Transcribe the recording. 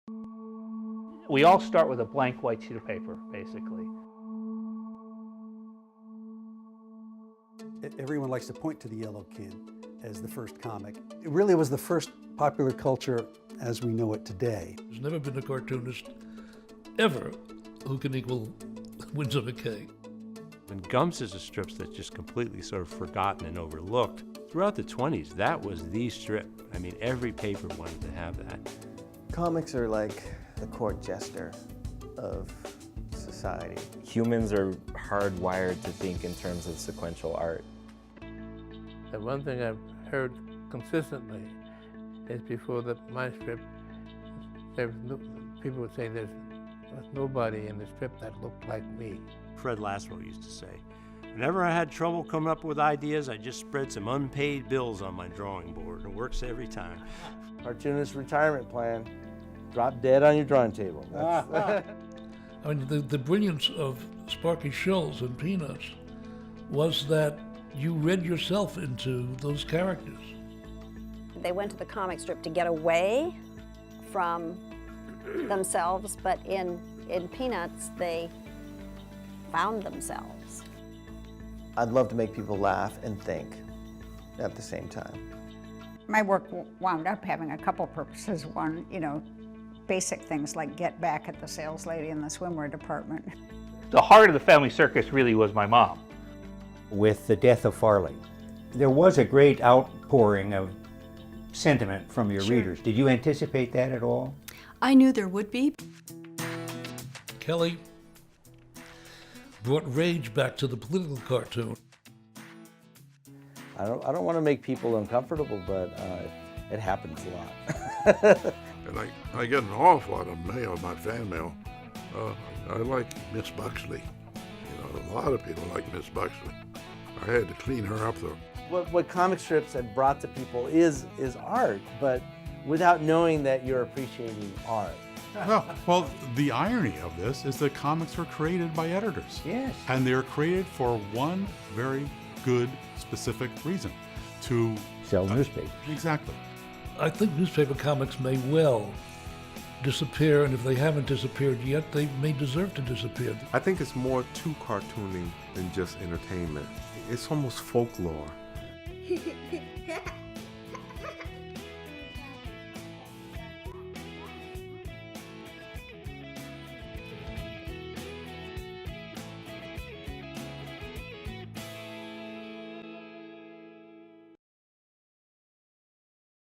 We all start with a blank white sheet of paper, basically. Everyone likes to point to the Yellow Kid as the first comic. It really was the first popular culture as we know it today. There's never been a cartoonist ever who can equal Winsor McKay. And Gumps is a strip that's just completely sort of forgotten and overlooked. Throughout the 20s, that was the strip. I mean, every paper wanted to have that. Comics are like the court jester of society. Humans are hardwired to think in terms of sequential art. The one thing I've heard consistently is before my strip, people would say there's nobody in the strip that looked like me. Fred Laswell used to say, whenever I had trouble coming up with ideas, I just spread some unpaid bills on my drawing board. It works every time. Cartoonist retirement plan, drop dead on your drawing table. I mean, the brilliance of Sparky Schulz and Peanuts was that you read yourself into those characters. They went to the comic strip to get away from themselves, but in Peanuts, they found themselves. I'd love to make people laugh and think at the same time. My work wound up having a couple purposes. One, basic things like get back at the sales lady in the swimwear department. The heart of the family circus really was my mom. With the death of Farley, there was a great outpouring of sentiment from your readers. Did you anticipate that at all? I knew there would be. Kelly brought rage back to the political cartoon. I don't want to make people uncomfortable, but it happens a lot. And I get an awful lot of mail, my fan mail. I like Miss Buxley. A lot of people like Miss Buxley. I had to clean her up though. What comic strips have brought to people is art, but without knowing that you're appreciating art. Well, the irony of this is that comics were created by editors. Yes. And they're created for one very good, specific reason, to sell newspapers. Exactly. I think newspaper comics may well disappear, and if they haven't disappeared yet, they may deserve to disappear. I think it's more to cartooning than just entertainment. It's almost folklore.